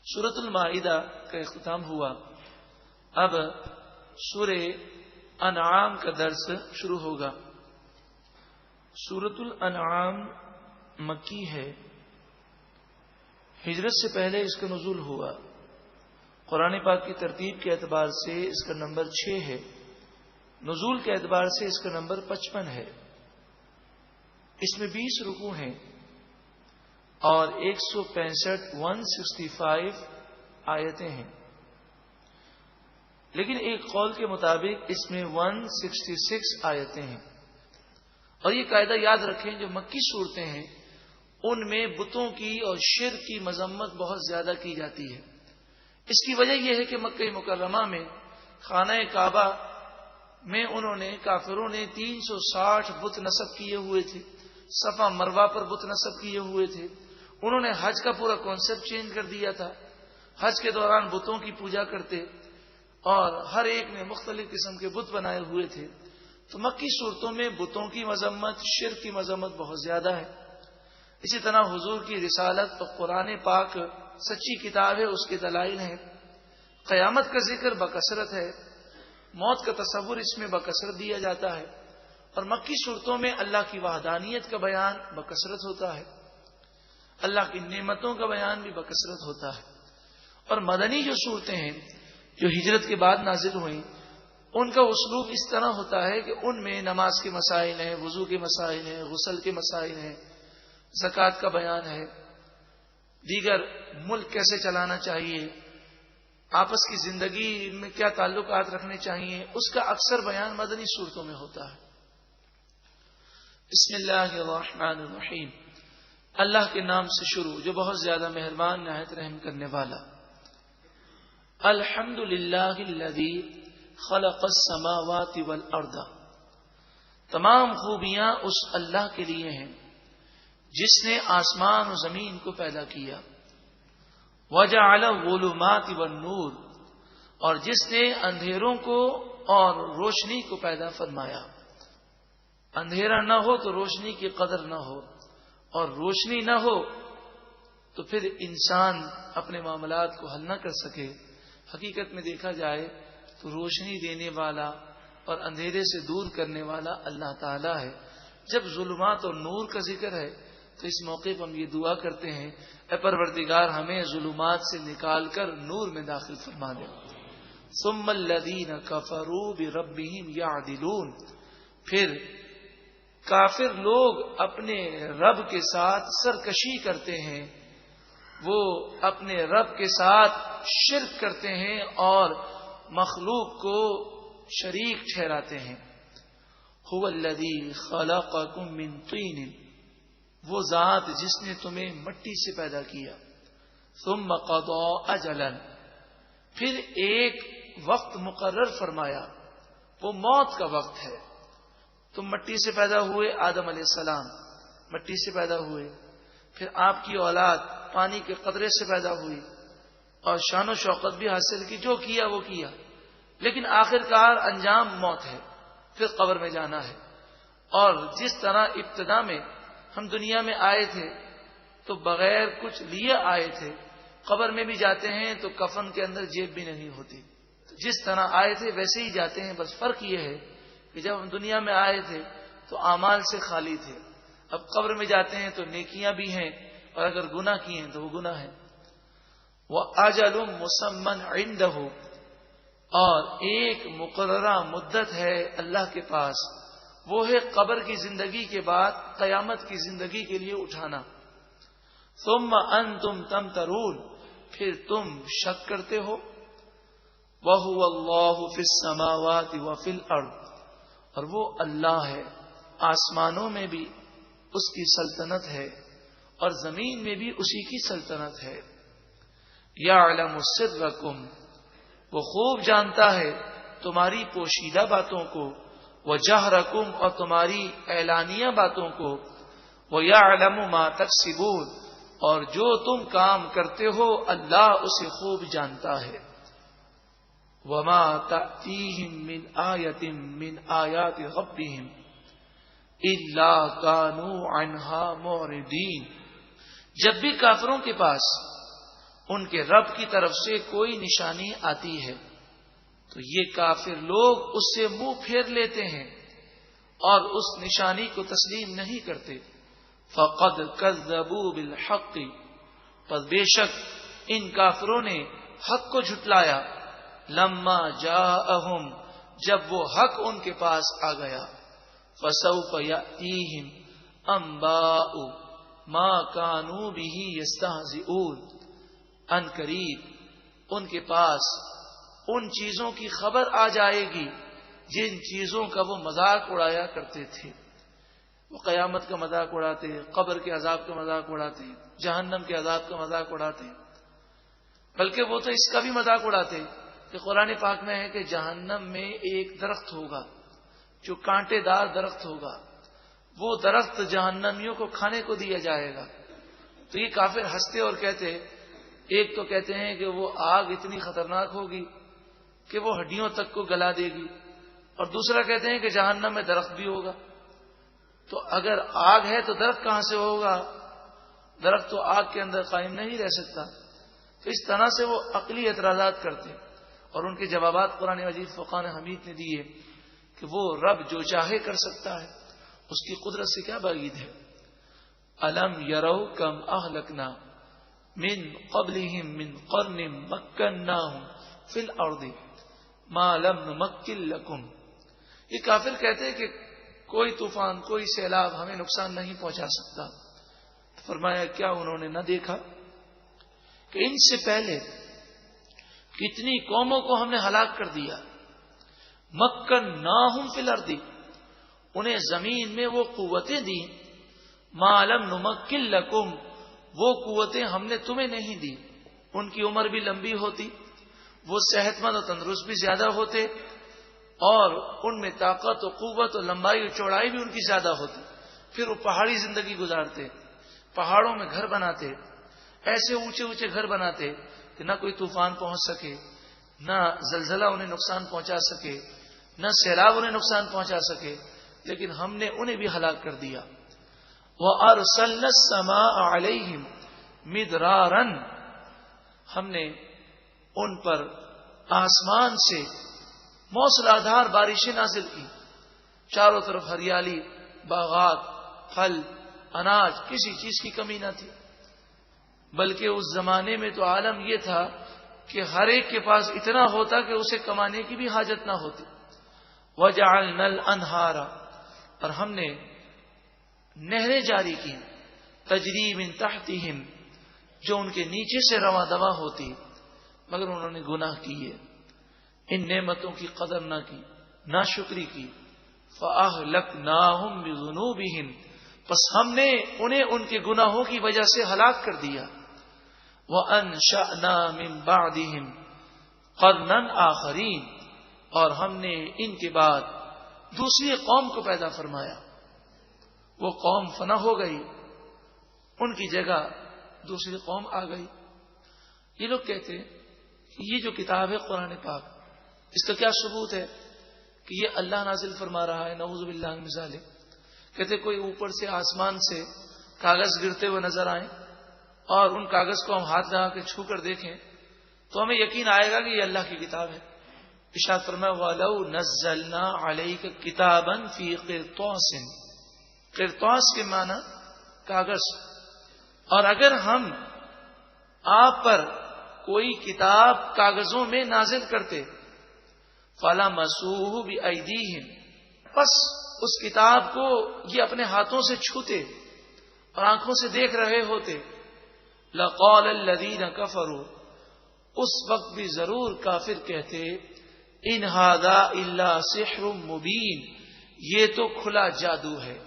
سورۃ المائدہ کا اختتام ہوا. اب سورہ انعام کا درس شروع ہوگا. سورۃ الانعام مکی ہے. ہجرت سے پہلے اس کا نزول ہوا. قرآن پاک کی ترتیب کے اعتبار سے اس کا نمبر 6 ہے. نزول کے اعتبار سے اس کا نمبر 55 ہے. اس میں 20 رکوع ہیں اور 165 آیتیں ہیں. لیکن ایک قول کے مطابق اس میں 166 آیتیں ہیں. اور یہ قاعدہ یاد رکھیں، جو مکی صورتیں ہیں ان میں بتوں کی اور شرک کی مذمت بہت زیادہ کی جاتی ہے. اس کی وجہ یہ ہے کہ مکہ مکرمہ میں خانہ کعبہ میں انہوں نے کافروں نے 360 بت نصب کیے ہوئے تھے. صفا مروہ پر بت نصب کیے ہوئے تھے. انہوں نے حج کا پورا کانسیپٹ چینج کر دیا تھا. حج کے دوران بتوں کی پوجا کرتے اور ہر ایک نے مختلف قسم کے بت بنائے ہوئے تھے. تو مکی صورتوں میں بتوں کی مذمت، شرک کی مذمت بہت زیادہ ہے. اسی طرح حضور کی رسالت اور قرآن پاک سچی کتاب ہے، اس کے دلائل ہیں. قیامت کا ذکر بکثرت ہے. موت کا تصور اس میں بکثرت دیا جاتا ہے. اور مکی صورتوں میں اللہ کی وحدانیت کا بیان بکثرت ہوتا ہے. اللہ کی نعمتوں کا بیان بھی بکثرت ہوتا ہے. اور مدنی جو صورتیں ہیں جو ہجرت کے بعد نازل ہوئیں، ان کا اسلوب اس طرح ہوتا ہے کہ ان میں نماز کے مسائل ہیں، وضو کے مسائل ہیں، غسل کے مسائل ہیں، زکوٰۃ کا بیان ہے، دیگر ملک کیسے چلانا چاہیے، آپس کی زندگی میں کیا تعلقات رکھنے چاہیے، اس کا اکثر بیان مدنی صورتوں میں ہوتا ہے. بسم اللہ الرحمن الرحیم. اللہ کے نام سے شروع جو بہت زیادہ مہربان نہایت رحم کرنے والا. الحمد للہ الذی خلق السماوات والارض. تمام خوبیاں اس اللہ کے لیے ہیں جس نے آسمان و زمین کو پیدا کیا. وجعل الظلمات والنور. اور جس نے اندھیروں کو اور روشنی کو پیدا فرمایا. اندھیرا نہ ہو تو روشنی کی قدر نہ ہو، اور روشنی نہ ہو تو پھر انسان اپنے معاملات کو حل نہ کر سکے. حقیقت میں دیکھا جائے تو روشنی دینے والا اور اندھیرے سے دور کرنے والا اللہ تعالی ہے. جب ظلمات اور نور کا ذکر ہے تو اس موقع پر ہم یہ دعا کرتے ہیں، اے پروردگار ہمیں ظلمات سے نکال کر نور میں داخل فرما دے. ثم الذین کفروا بربہم یعدلون. پھر کافر لوگ اپنے رب کے ساتھ سرکشی کرتے ہیں، وہ اپنے رب کے ساتھ شرک کرتے ہیں اور مخلوق کو شریک ٹھہراتے ہیں. هو الذی خلقکم من طین. وہ ذات جس نے تمہیں مٹی سے پیدا کیا. ثم قضى اجلا. پھر ایک وقت مقرر فرمایا، وہ موت کا وقت ہے. تم مٹی سے پیدا ہوئے، آدم علیہ السلام مٹی سے پیدا ہوئے. پھر آپ کی اولاد پانی کے قطرے سے پیدا ہوئی اور شان و شوقت بھی حاصل کی. جو کیا وہ کیا، لیکن آخرکار انجام موت ہے. پھر قبر میں جانا ہے. اور جس طرح ابتدا میں ہم دنیا میں آئے تھے تو بغیر کچھ لیے آئے تھے، قبر میں بھی جاتے ہیں تو کفن کے اندر جیب بھی نہیں ہوتی. جس طرح آئے تھے ویسے ہی جاتے ہیں. بس فرق یہ ہے کہ جب ہم دنیا میں آئے تھے تو اعمال سے خالی تھے. اب قبر میں جاتے ہیں تو نیکیاں بھی ہیں، اور اگر گناہ کیے ہیں تو وہ گناہ ہے. وَأَجَلٌ مُّسَمًّى عِندَهُ. اور ایک مقررہ مدت ہے اللہ کے پاس، وہ ہے قبر کی زندگی کے بعد قیامت کی زندگی کے لیے اٹھانا. ثم انتم تمترون. پھر تم شک کرتے ہو. وَهُوَ اللَّهُ فِي السَّمَاوَاتِ وَفِي الْأَرْضِ. اور وہ اللہ ہے، آسمانوں میں بھی اس کی سلطنت ہے اور زمین میں بھی اسی کی سلطنت ہے. یعلم سرکم. وہ خوب جانتا ہے تمہاری پوشیدہ باتوں کو. وجہرکم. اور تمہاری اعلانیہ باتوں کو. ویعلم ما تکسبون. اور جو تم کام کرتے ہو اللہ اسے خوب جانتا ہے. وما تأتیہم من آیت من آیات ربہم الا کانوا عنہا معرضین. جب بھی کافروں کے پاس ان کے رب کی طرف سے کوئی نشانی آتی ہے تو یہ کافر لوگ اس سے منہ پھیر لیتے ہیں اور اس نشانی کو تسلیم نہیں کرتے. فقد کذبوا بالحق، پس بے شک ان کافروں نے حق کو جھٹلایا. لما جاءہم، جب وہ حق ان کے پاس آ گیا. فسوف یأتیہم انباء ما کانوا بہ یستہزئون، ان قریب ان کے پاس ان چیزوں کی خبر آ جائے گی جن چیزوں کا وہ مذاق اڑایا کرتے تھے. وہ قیامت کا مذاق اڑاتے، قبر کے عذاب کا مذاق اڑاتے، جہنم کے عذاب کا مذاق اڑاتے، بلکہ وہ تو اس کا بھی مذاق اڑاتے کہ قرآن پاک میں ہے کہ جہنم میں ایک درخت ہوگا جو کانٹے دار درخت ہوگا، وہ درخت جہنمیوں کو کھانے کو دیا جائے گا. تو یہ کافر ہنستے اور کہتے، ایک تو کہتے ہیں کہ وہ آگ اتنی خطرناک ہوگی کہ وہ ہڈیوں تک کو گلا دے گی، اور دوسرا کہتے ہیں کہ جہنم میں درخت بھی ہوگا. تو اگر آگ ہے تو درخت کہاں سے ہوگا؟ درخت تو آگ کے اندر قائم نہیں رہ سکتا. تو اس طرح سے وہ عقلی اعتراضات کرتے، اور ان کے جوابات قرآن مجید فرقان حمید نے دیے کہ وہ رب جو چاہے کر سکتا ہے، اس کی قدرت سے کیا بعید ہے. الم یرو کم اہلکنا من قبلہم من قرن مکناہم فی الارض ما لم نمکن لکم. یہ کافر کہتے کہ کوئی طوفان، کوئی سیلاب ہمیں نقصان نہیں پہنچا سکتا. فرمایا کیا انہوں نے نہ دیکھا کہ ان سے پہلے کتنی قوموں کو ہم نے ہلاک کر دیا. مکناہم فی الارض، انہیں زمین میں وہ قوتیں دی. ما لم نمکن لکم، وہ قوتیں ہم نے تمہیں نہیں دی. ان کی عمر بھی لمبی ہوتی، وہ صحت مند اور تندرست بھی زیادہ ہوتے، اور ان میں طاقت و قوت و لمبائی و چوڑائی بھی ان کی زیادہ ہوتی. پھر وہ پہاڑی زندگی گزارتے، پہاڑوں میں گھر بناتے، ایسے اونچے اونچے گھر بناتے کہ نہ کوئی طوفان پہنچ سکے، نہ زلزلہ انہیں نقصان پہنچا سکے، نہ سیلاب انہیں نقصان پہنچا سکے. لیکن ہم نے انہیں بھی ہلاک کر دیا. وَأَرْسَلْنَا السَّمَاءَ عَلَيْهِمْ مِدْرَارًا، ہم نے ان پر آسمان سے موسلادھار بارشیں نازل کی. چاروں طرف ہریالی، باغات، پھل، اناج، کسی چیز کی کمی نہ تھی. بلکہ اس زمانے میں تو عالم یہ تھا کہ ہر ایک کے پاس اتنا ہوتا کہ اسے کمانے کی بھی حاجت نہ ہوتی. وَجَعَلْنَا الْأَنْهَارَ، اور ہم نے نہریں جاری کی، تجری من تحتہم، جو ان کے نیچے سے رواں دواں ہوتی، مگر انہوں نے گناہ کیے، ان نعمتوں کی قدر نہ کی، ناشکری کی. فَأَهْلَكْنَاهُمْ بِذُنُوبِهِمْ، پس ہم نے انہیں ان کے گناہوں کی وجہ سے ہلاک کر دیا. وَأَنشَأْنَا مِن بَعْدِهِمْ قَرْنًا آخَرِينَ، اور ہم نے ان کے بعد دوسری قوم کو پیدا فرمایا. وہ قوم فنا ہو گئی، ان کی جگہ دوسری قوم آ گئی. یہ لوگ کہتے کہ یہ جو کتاب ہے قرآن پاک، اس کا کیا ثبوت ہے کہ یہ اللہ نازل فرما رہا ہے؟ نعوذ باللہ من ذالک. کہتے کوئی اوپر سے آسمان سے کاغذ گرتے ہوئے نظر آئیں اور ان کاغذ کو ہم ہاتھ لگا کے چھو کر دیکھیں تو ہمیں یقین آئے گا کہ یہ اللہ کی کتاب ہے. ارشاد فرمایا وَلَوْ نَزَّلْنَا عَلَيْكَ كِتَابًا فِي قِرْطَاسٍ، قرطاس کے معنی کاغذ. اور اگر ہم آپ پر کوئی کتاب کاغذوں میں نازل کرتے، فَلَمَسُوهُ بِأَيْدِيهِمْ، پس اس کتاب کو یہ اپنے ہاتھوں سے چھوتے اور آنکھوں سے دیکھ رہے ہوتے. لَقَالَ الَّذِينَ كَفَرُوا، اس وقت بھی ضرور کافر کہتے ان هَذَا إِلَّا سِحْرٌ مُبِينٌ، یہ تو کھلا جادو ہے.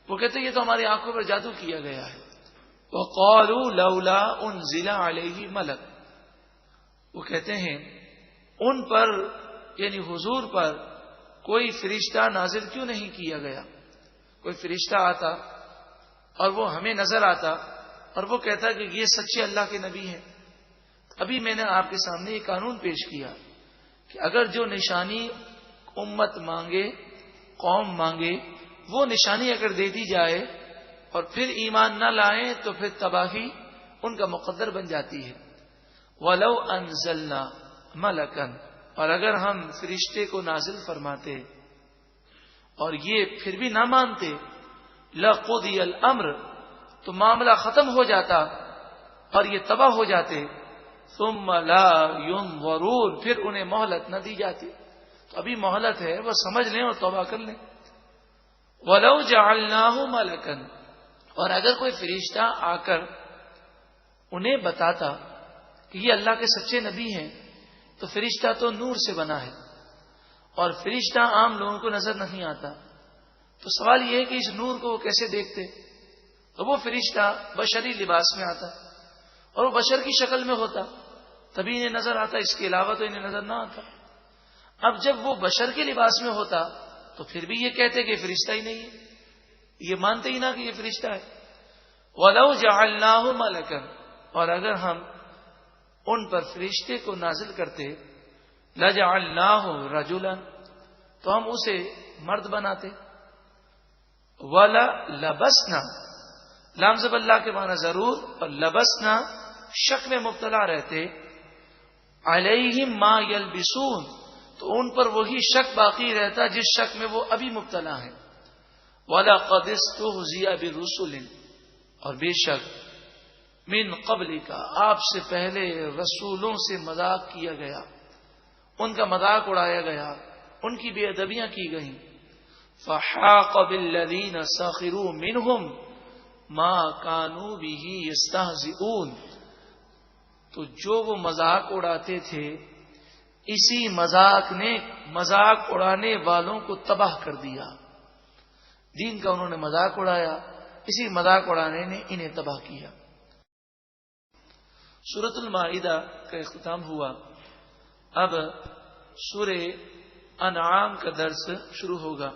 وہ کہتے یہ تو ہماری آنکھوں پر جادو کیا گیا ہے. وَقَالُوا لَوْلَا أُنزِلَ عَلَيْهِ مَلَكٌ، وہ کہتے ہیں ان پر یعنی حضور پر کوئی فرشتہ نازل کیوں نہیں کیا گیا. کوئی فرشتہ آتا اور وہ ہمیں نظر آتا اور وہ کہتا کہ یہ سچے اللہ کے نبی ہیں. ابھی میں نے آپ کے سامنے یہ قانون پیش کیا کہ اگر جو نشانی امت مانگے، قوم مانگے، وہ نشانی اگر دے دی جائے اور پھر ایمان نہ لائیں تو پھر تباہی ان کا مقدر بن جاتی ہے. وَلَوْ أَنزَلْنَا مَلَكًا، اور اگر ہم فرشتے کو نازل فرماتے اور یہ پھر بھی نہ مانتے، لَقُضِيَ الْأَمْرُ، تو معاملہ ختم ہو جاتا اور یہ تباہ ہو جاتے، ثُمَّ لَا يُنظَرُونَ، پھر انہیں مہلت نہ دی جاتی۔ تو ابھی مہلت ہے، وہ سمجھ لیں اور توبہ کر لیں۔ وَلَوْ جَعَلْنَاهُ مَلَكًا، اور اگر کوئی فرشتہ آ کر انہیں بتاتا کہ یہ اللہ کے سچے نبی ہیں، تو فرشتہ تو نور سے بنا ہے اور فرشتہ عام لوگوں کو نظر نہیں آتا، تو سوال یہ ہے کہ اس نور کو وہ کیسے دیکھتے؟ تو وہ فرشتہ بشری لباس میں آتا اور وہ بشر کی شکل میں ہوتا، تبھی انہیں نظر آتا، اس کے علاوہ تو انہیں نظر نہ آتا۔ اب جب وہ بشر کے لباس میں ہوتا تو پھر بھی یہ کہتے کہ فرشتہ ہی نہیں ہے، یہ مانتے ہی نہ کہ یہ فرشتہ ہے۔ وَلَوْ جَعَلْنَاهُ مَلَكًا، اور اگر ہم ان پر فرشتے کو نازل کرتے، لَجَعَلْنَاهُ رَجُلًا، تو ہم اسے مرد بناتے۔ وَلَلَبَسْنَا، لام زبر اللہ کے معنی ضرور، اور لبسنا شک میں مبتلا رہتے، عَلَيْهِمْ مَا يَلْبِسُونَ، تو ان پر وہی شک باقی رہتا جس شک میں وہ ابھی مبتلا ہیں۔ وَلَقَدِ اسْتُهْزِئَ بِرُسُلٍ، اور بے شک من قبل کا، آپ سے پہلے رسولوں سے مذاق کیا گیا، ان کا مذاق اڑایا گیا، ان کی بے ادبیاں کی گئیں۔ فَحَاقَ بِالَّذِينَ سَخِرُوا مِنْهُمْ مَا كَانُوا بِهِ يَسْتَهْزِئُونَ، تو جو وہ مذاق اڑاتے تھے، اسی مذاق نے مذاق اڑانے والوں کو تباہ کر دیا۔ دین کا انہوں نے مذاق اڑایا، اسی مذاق اڑانے نے انہیں تباہ کیا۔ سورۃ المائدہ کا اختتام ہوا، اب سورہ انعام کا درس شروع ہوگا۔